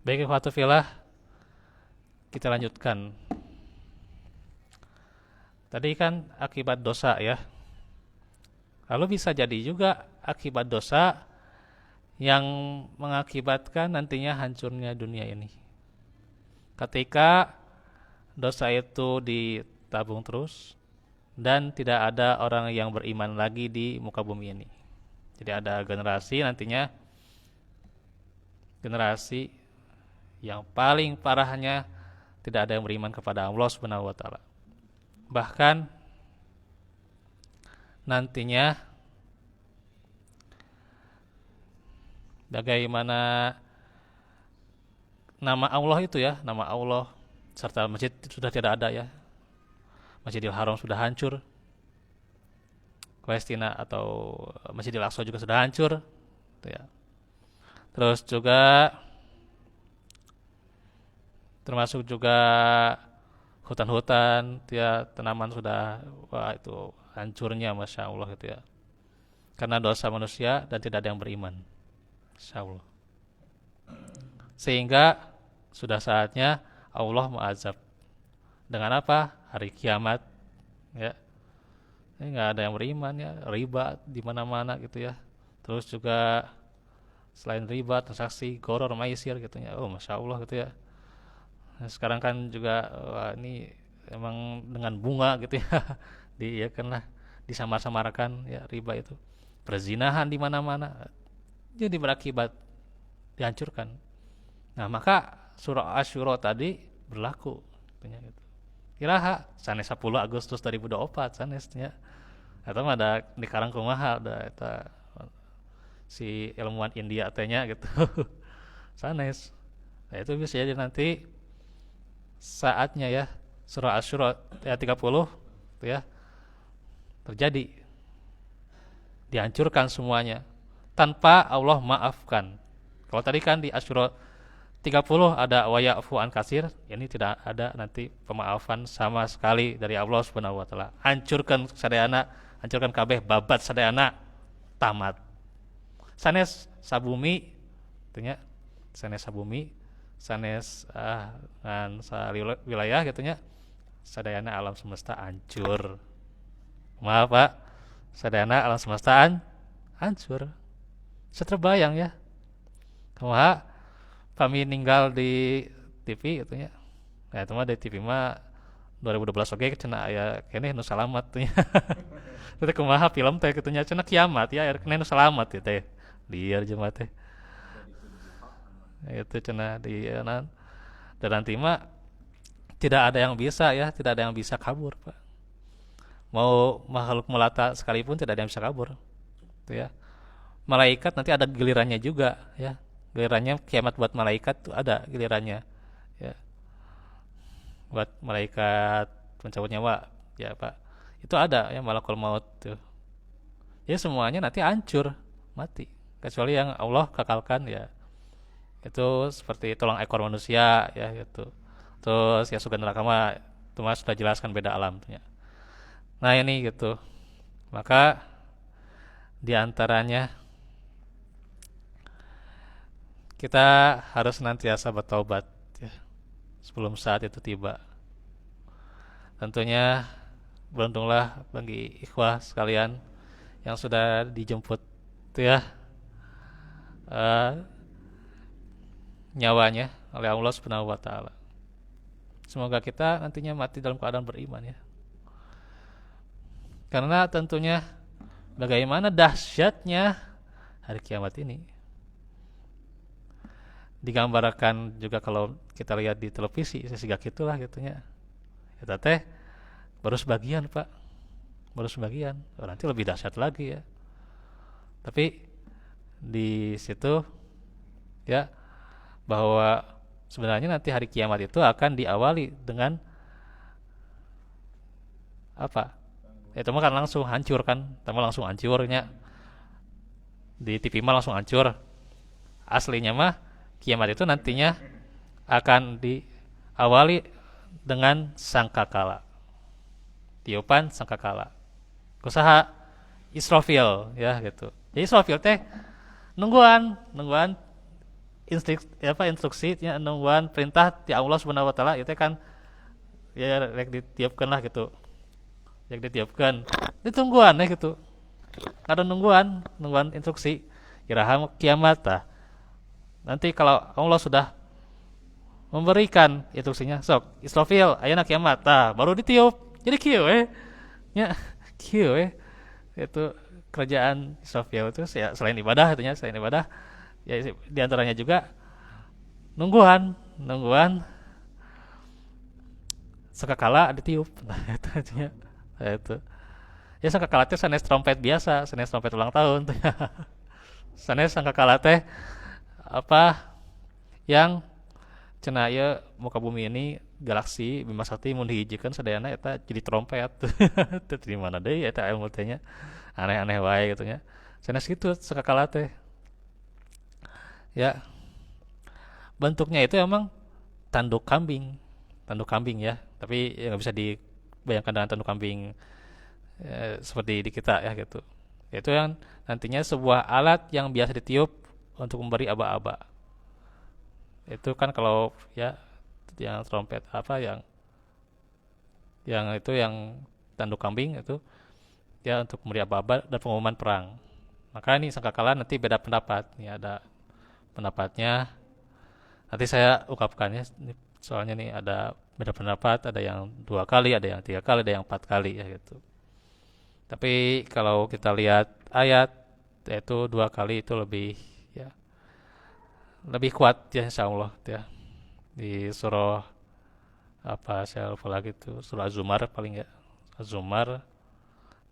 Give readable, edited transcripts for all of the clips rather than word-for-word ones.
Baik, ikhwatu fillah, kita lanjutkan. Tadi kan akibat dosa ya. Lalu bisa jadi juga akibat dosa yang mengakibatkan nantinya hancurnya dunia ini. Ketika dosa itu ditabung terus dan tidak ada orang yang beriman lagi di muka bumi ini. Jadi ada generasi nantinya, generasi yang paling parahnya tidak ada yang beriman kepada Allah Subhanahu wa taala. Bahkan nantinya bagaimana nama Allah itu ya, nama Allah serta masjid sudah tidak ada ya. Masjidil Haram sudah hancur, Palestina atau Masjidil Aqsa juga sudah hancur, gitu ya. Terus juga termasuk juga hutan-hutan, ya tanaman sudah, wah itu hancurnya, masya Allah gitu ya. Karena dosa manusia dan tidak ada yang beriman, masya Allah. Sehingga sudah saatnya Allah mengazab dengan apa? Hari kiamat, ya. Ini nggak ada yang beriman ya, riba di mana-mana gitu ya. Terus juga selain riba, transaksi, goror, maisir gitu ya. Oh, masya Allah gitu ya. Nah, sekarang kan juga wah, ini emang dengan bunga gitu ya, ya kan lah, disamar-samarkan ya riba itu. Perzinahan di mana-mana, jadi berakibat dihancurkan. Nah, maka surah Asyura tadi berlaku gitu. Kiraha sanes 10 Agustus 2024 sanesnya. Atau ada di Karang kumaha ada eta si ilmuwan India tanya gitu. Sanes. Nah, itu bisa jadi nanti saatnya ya surah Asyura ayat 30 itu ya terjadi, dihancurkan semuanya tanpa Allah maafkan. Kalau tadi kan di Asyura 30 ada wa ya'fu an kasir, ini tidak ada nanti pemaafan sama sekali dari Allah Subhanahu wa taala. Hancurkan sadayana, hancurkan kabeh, babat sadayana, tamat. Sanes sabumi tentunya, sanes sabumi, sanes ngan wilayah gitu nya, sadayana alam semesta hancur. Maaf Pak, sadayana alam semesta hancur. Seterbayang ya. Kumaha kami ninggal di TV gitu nya. Nah, itu mah di TV mah 2012 oke cenah aya keneh nu salamat teh. Teh kumaha film teh kitu nya cenah kiamat ya keneh nu salamat ya teh. Liar jemaah teh. Itu cenah di dan nanti mah tidak ada yang bisa ya, tidak ada yang bisa kabur, Pak. Mau makhluk melata sekalipun tidak ada yang bisa kabur. Gitu ya. Malaikat nanti ada gilirannya juga ya. Gilirannya kiamat buat malaikat tuh ada gilirannya ya, buat malaikat pencabut nyawa ya Pak, itu ada ya malakul maut tuh ya, semuanya nanti hancur mati kecuali yang Allah kekalkan ya, itu seperti tulang ekor manusia ya gitu. Terus ya surga neraka mah itu mah sudah jelaskan beda alam ya. Nah ini gitu, maka diantaranya kita harus senantiasa bertobat ya, sebelum saat itu tiba. Tentunya beruntunglah bagi ikhwah sekalian yang sudah dijemput ya uh, nyawanya oleh Allah Subhanahu wa taala. Semoga kita nantinya mati dalam keadaan beriman ya. Karena tentunya bagaimana dahsyatnya hari kiamat ini digambarkan juga kalau kita lihat di televisi sesiga gitulah gitunya. Eta teh baru sebagian Pak, baru sebagian. Oh, nanti lebih dahsyat lagi ya. Tapi di situ ya bahwa sebenarnya nanti hari kiamat itu akan diawali dengan apa? Itu mah kan langsung hancur kan, tapi langsung hancurnya di TV mah langsung hancur. Aslinya mah kiamat itu nantinya akan diawali dengan sangkakala, tiupan sangkakala, usaha Israfil ya gitu. Jadi Israfil teh nungguan instruksinya nungguan perintah ti Allah Subhanahu wa taala itu kan ya rek ditiupkeun lah gitu. Rek ditiupkeun. Ditungguan ya gitu. Ada nungguan instruksi. Kiraha kiamat tah. Nanti kalau Allah sudah memberikan instruksinya, sok Israfil ayeuna kiamat tah, baru ditiup. Jadi kieu nya kieu itu kerjaan Israfil itu ya, selain ibadah itunya, selain ibadah ya diantaranya juga nungguan sekakala ditiup. Nah itu aja. Nah, itu ya sakakala teh sanes trompet biasa, sanes trompet ulang tahun tuh. Sanes sakakala teh apa yang cenah ieu muka bumi ini galaksi Bima Sakti mun dihijikeun sadayana eta jadi trompet. Teu di mana deui eta ilmu teh nya. Aneh-aneh wae gitu nya. Sanes kitu sakakala teh. Ya, bentuknya itu emang tanduk kambing ya, tapi ya nggak bisa dibayangkan dengan tanduk kambing seperti di kita ya gitu. Itu yang nantinya sebuah alat yang biasa ditiup untuk memberi aba-aba. Itu kan kalau ya yang trompet apa yang itu yang tanduk kambing itu ya untuk memberi aba-aba dan pengumuman perang. Maka ini sangkakala nanti beda pendapat. Ini ada pendapatnya. Nanti saya ungkapkan ya. Soalnya nih ada beda pendapat, ada yang 2 kali, ada yang 3 kali, ada yang 4 kali ya gitu. Tapi kalau kita lihat ayat yaitu 2 kali itu lebih ya lebih kuat ya insya Allah ya. Di surah apa saya lupa lagi itu surah Az-Zumar paling ya. Az-Zumar,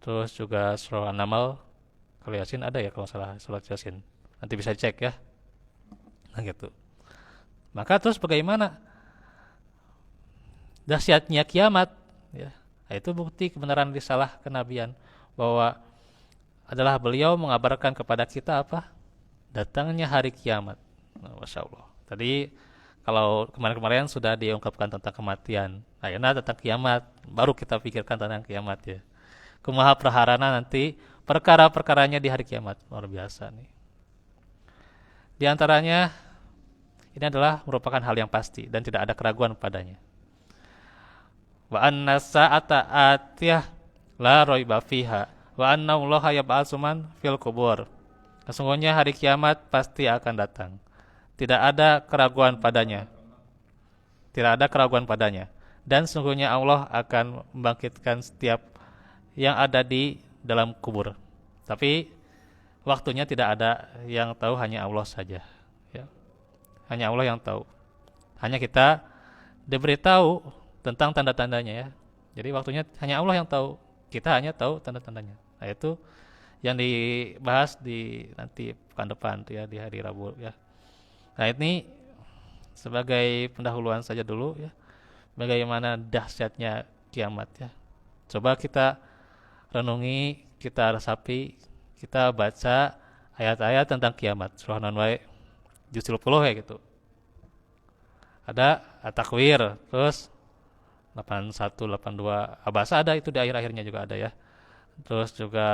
terus juga surah An-Naml, kalau Yasin ada ya kalau salah surat Yasin. Nanti bisa cek ya. Nah gitu. Maka terus bagaimana dahsyatnya kiamat ya. Nah, itu bukti kebenaran risalah kenabian bahwa adalah beliau mengabarkan kepada kita apa? Datangnya hari kiamat. Nah, Masya Allah. Tadi kalau kemarin-kemarin sudah diungkapkan tentang kematian. Nah, tentang kiamat baru kita pikirkan tentang kiamat ya. Kumaha praharana nanti perkara-perkaranya di hari kiamat. Luar biasa nih. Di antaranya ini adalah merupakan hal yang pasti dan tidak ada keraguan padanya. Wa anna sa'ata atiyah la raiba fiha wa anna Allaha yab'atsu man fil qubur. Sesungguhnya hari kiamat pasti akan datang. Tidak ada keraguan padanya. Tidak ada keraguan padanya. Dan sesungguhnya Allah akan membangkitkan setiap yang ada di dalam kubur. Tapi waktunya tidak ada yang tahu, hanya Allah saja. Ya. Hanya Allah yang tahu. Hanya kita diberitahu tentang tanda-tandanya ya. Jadi waktunya hanya Allah yang tahu. Kita hanya tahu tanda-tandanya. Nah itu yang dibahas di nanti pekan depan tuh ya, di hari Rabu ya. Nah ini sebagai pendahuluan saja dulu ya. Bagaimana dahsyatnya kiamat ya. Coba kita renungi, kita resapi, kita baca ayat-ayat tentang kiamat. Surah An-Naml juz 10 ya gitu. Ada At-Takwir, terus 81, 82 Abasa ada itu di akhir-akhirnya juga ada ya. Terus juga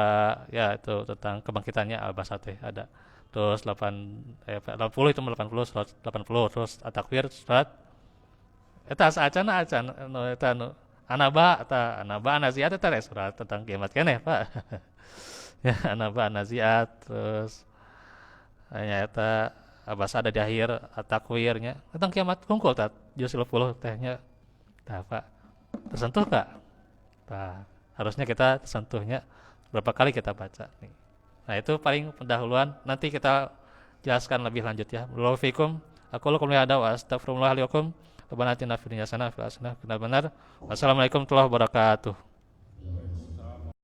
ya itu tentang kebangkitannya Abasa teh ada. Terus 80 itu 80 surat 80 terus At-Takwir surat eta saacana acan no eta no Anaba An-Naziat eta surat tentang kiamat keneh Pak. Ya Anaba An-Naziat terus hanya eta Abasa ada di akhir At-Takwirnya tentang kiamat kungkul tat juz 10 tehnya tah Pak. Tersentuh Kak? Tah, harusnya kita tersentuhnya berapa kali kita baca nih. Nah, itu paling pendahuluan, nanti kita jelaskan lebih lanjut ya. Barakallahu fikum. Aku lakum li hada wa astaghfirullah li wa lakum. Rabbana atina fid dunya hasanah wa fil akhirati hasanah wa qina adzabannar. Wassalamualaikum warahmatullahi wabarakatuh.